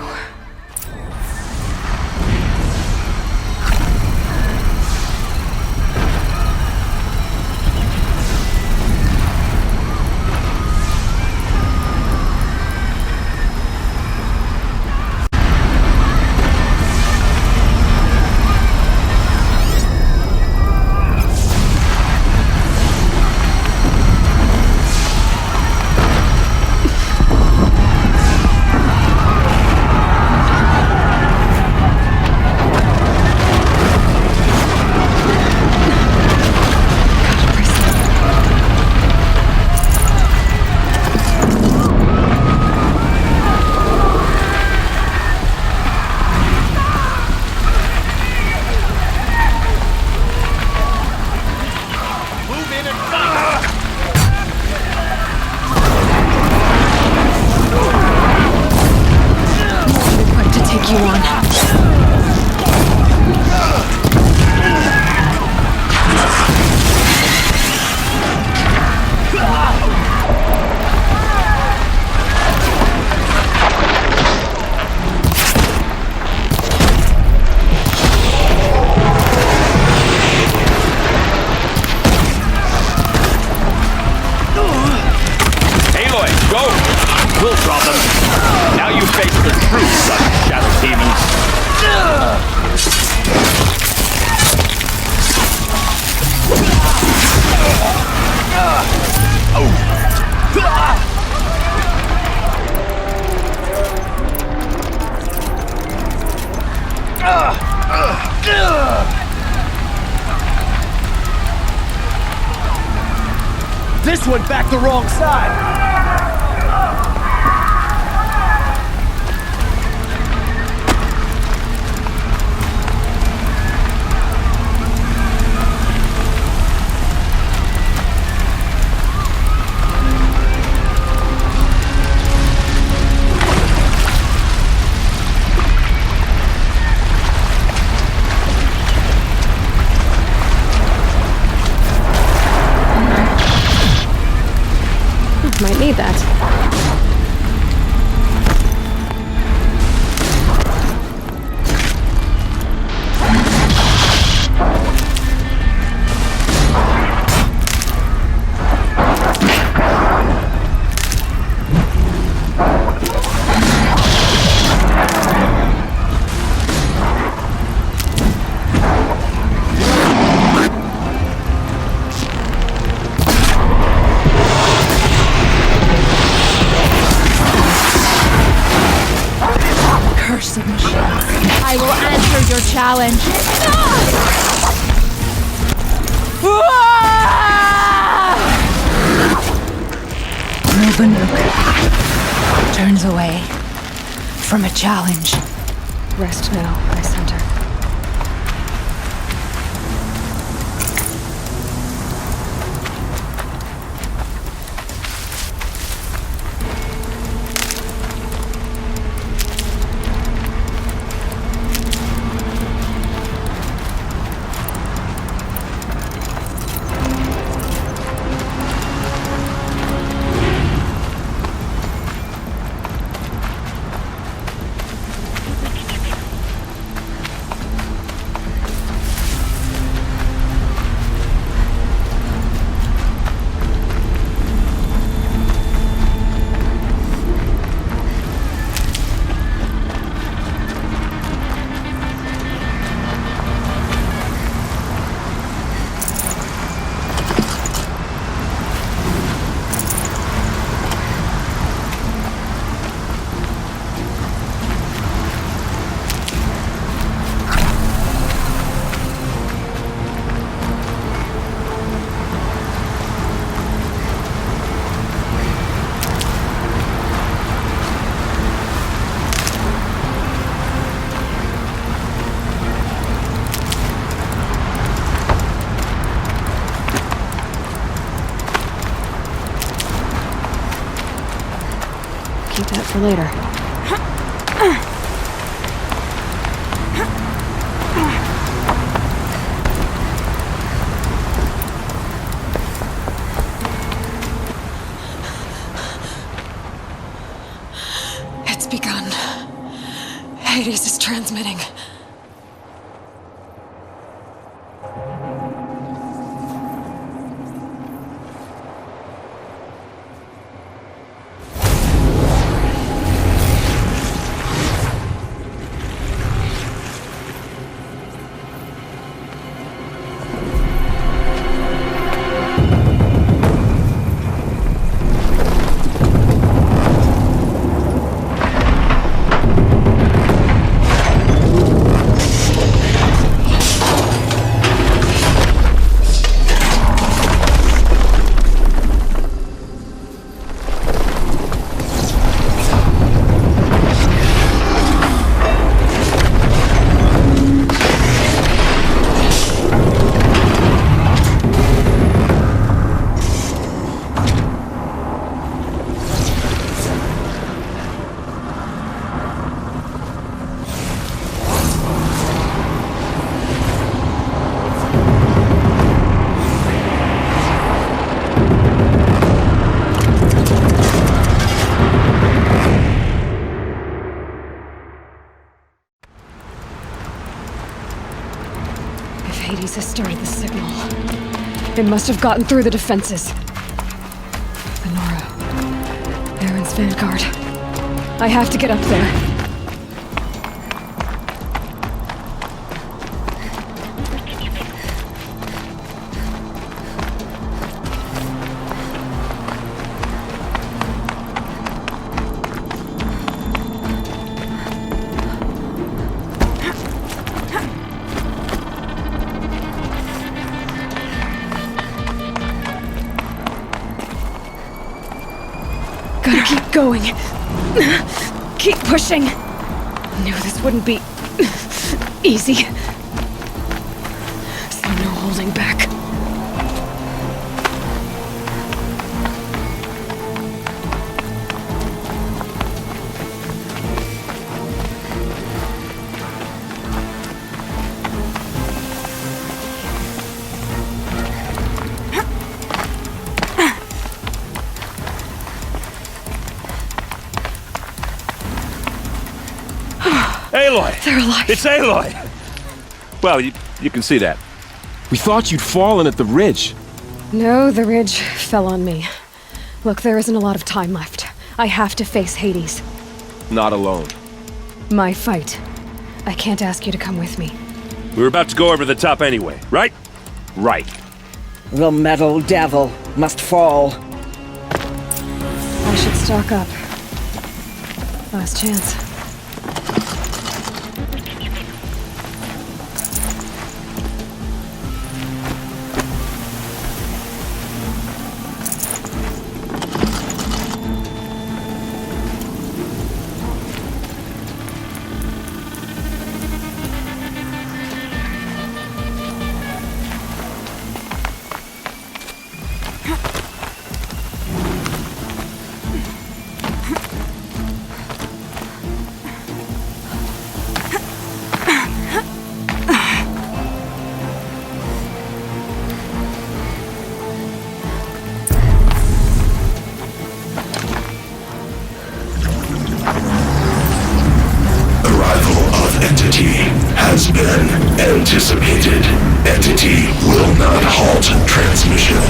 This went back the wrong side! Might need that. I will answer your challenge. Rubenuk turns away from a challenge. Rest now, I sent her. Keep that for later. It's begun. Hades is transmitting. Hades has started the signal. It must have gotten through the defenses. The Nora. Aaron's vanguard. I have to get up there. Gotta keep going. Keep pushing. Knew this wouldn't be easy. So no holding back. Aloy! They're alive. It's Aloy! Well, you can see that. We thought you'd fallen at the ridge. No, the ridge fell on me. Look, there isn't a lot of time left. I have to face Hades. Not alone. My fight. I can't ask you to come with me. We were about to go over the top anyway, right? Right. The metal devil must fall. I should stock up. Last chance. Has been anticipated. Entity will not halt transmission.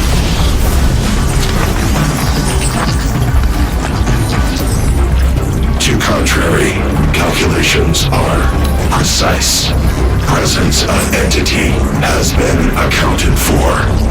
To contrary, calculations are precise. Presence of entity has been accounted for.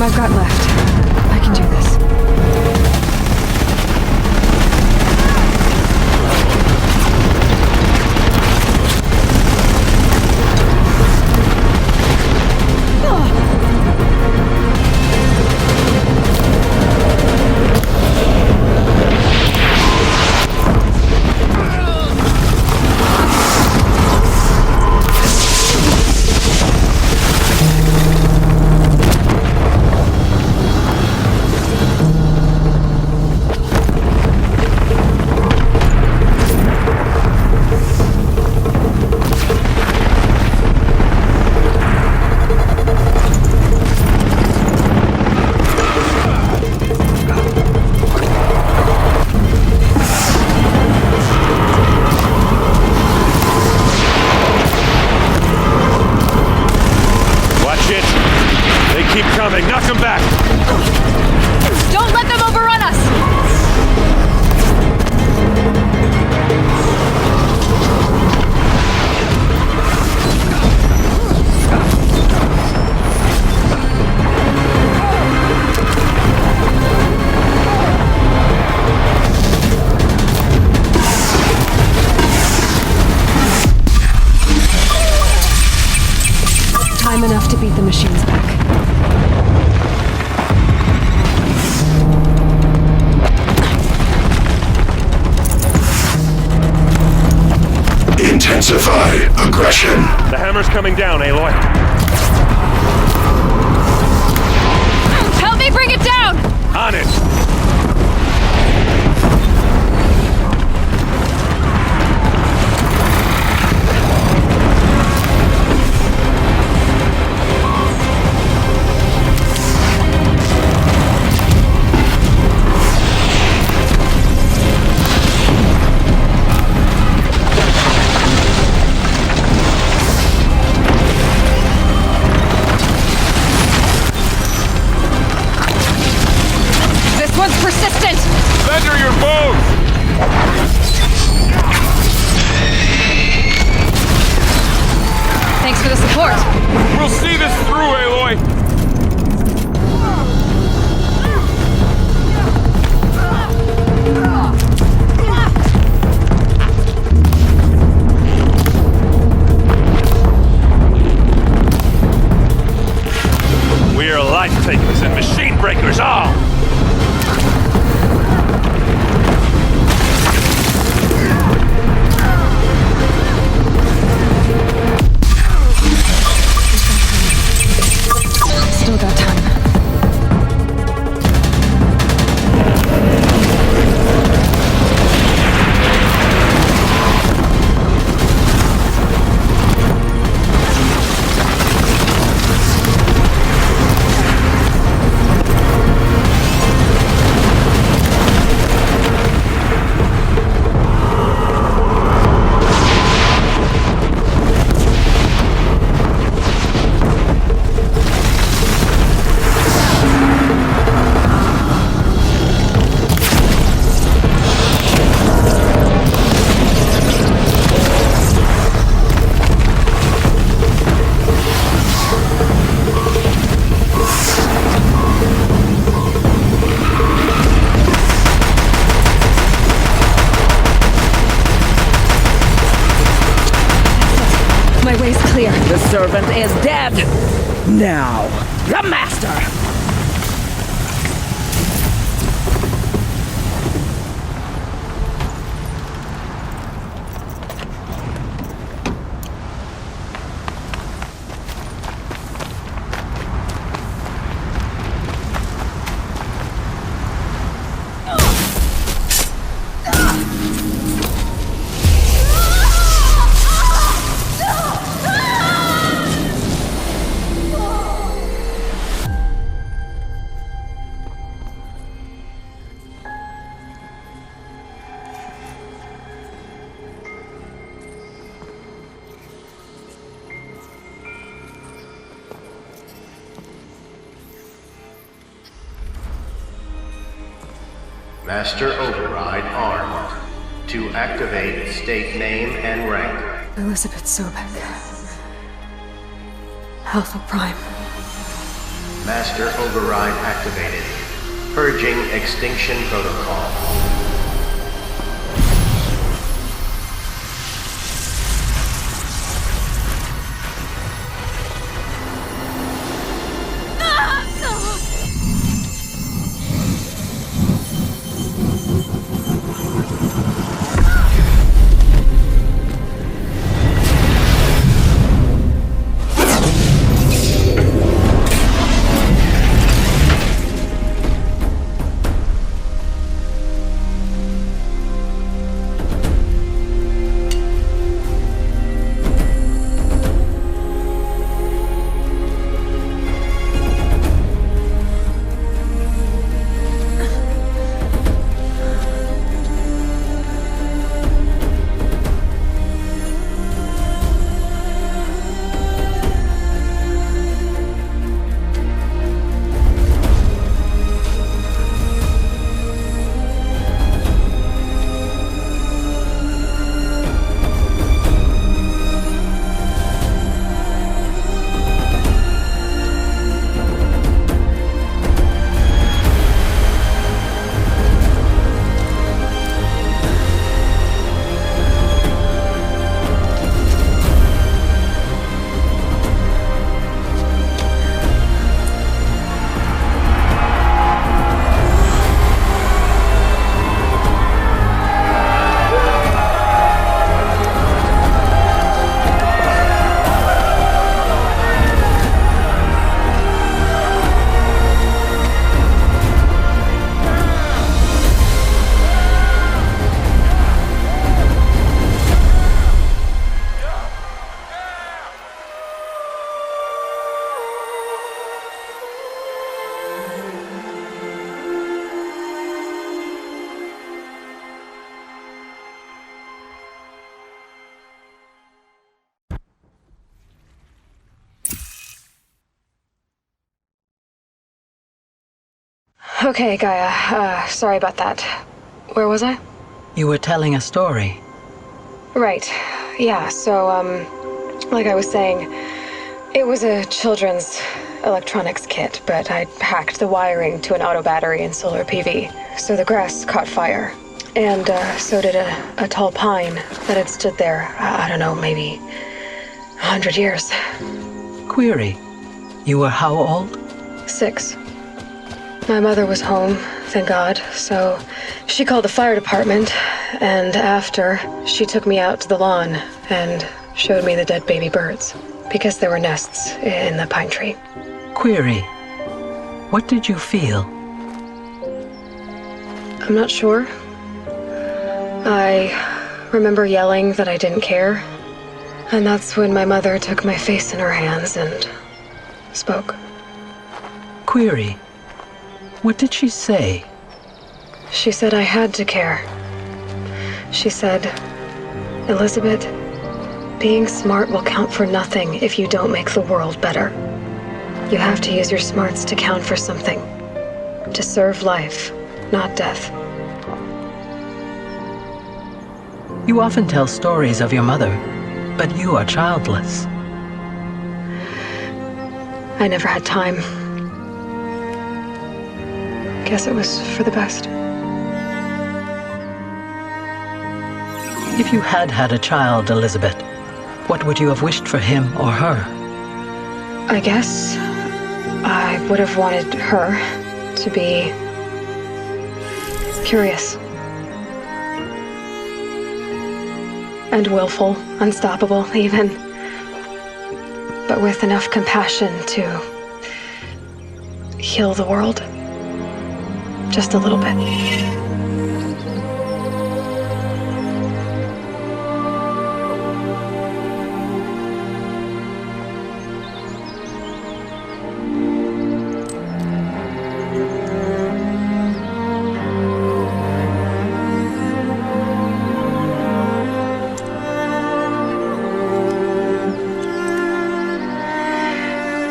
time I've got left. I can do this. Knock him back! Don't let them overrun us! Time enough to beat the machines back. Intensify aggression. The hammer's coming down, Aloy. Help me bring it down! On it! Persistent! Center your bows! Thanks for the support. We'll see this through, Aloy! We are life takers and machine breakers all! Still got time. My way's clear. The servant is dead. Now, the master. Master Override armed. To activate, state name and rank. Elizabeth Sobek. Alpha Prime. Master override activated. Purging extinction protocol. Okay, Gaia. Sorry about that. Where was I? You were telling a story. Right. Yeah, so, like I was saying, it was a children's electronics kit, but I'd hacked the wiring to an auto battery and solar PV, so the grass caught fire. And, so did a tall pine that had stood there, I don't know, maybe 100 years. Query. You were how old? 6. My mother was home, thank God, so she called the fire department, and after, she took me out to the lawn and showed me the dead baby birds, because there were nests in the pine tree. Query. What did you feel? I'm not sure. I remember yelling that I didn't care, and that's when my mother took my face in her hands and spoke. Query. What did she say? She said I had to care. She said, Elizabeth, being smart will count for nothing if you don't make the world better. You have to use your smarts to count for something. To serve life, not death. You often tell stories of your mother, but you are childless. I never had time. Guess it was for the best. If you had had a child, Elizabeth, what would you have wished for him or her? I guess I would have wanted her to be curious. And willful, unstoppable, even. But with enough compassion to heal the world. Just a little bit.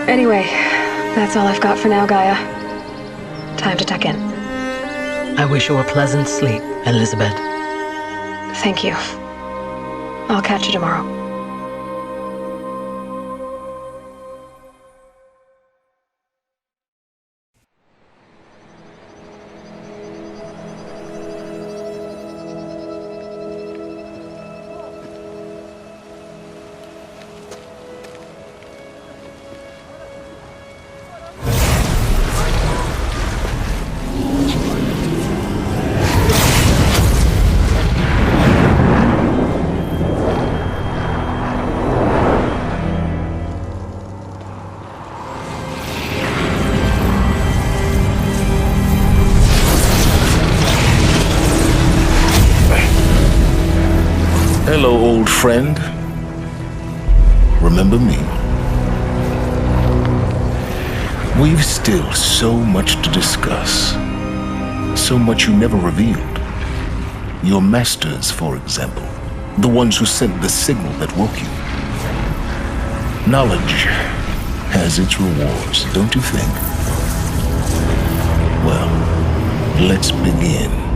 Anyway, that's all I've got for now, Gaia. Time to tuck in. I wish you a pleasant sleep, Elizabeth. Thank you. I'll catch you tomorrow. friend, remember me. We've still so much to discuss. So much you never revealed. Your masters, for example. The ones who sent the signal that woke you. Knowledge has its rewards, don't you think? Well, let's begin.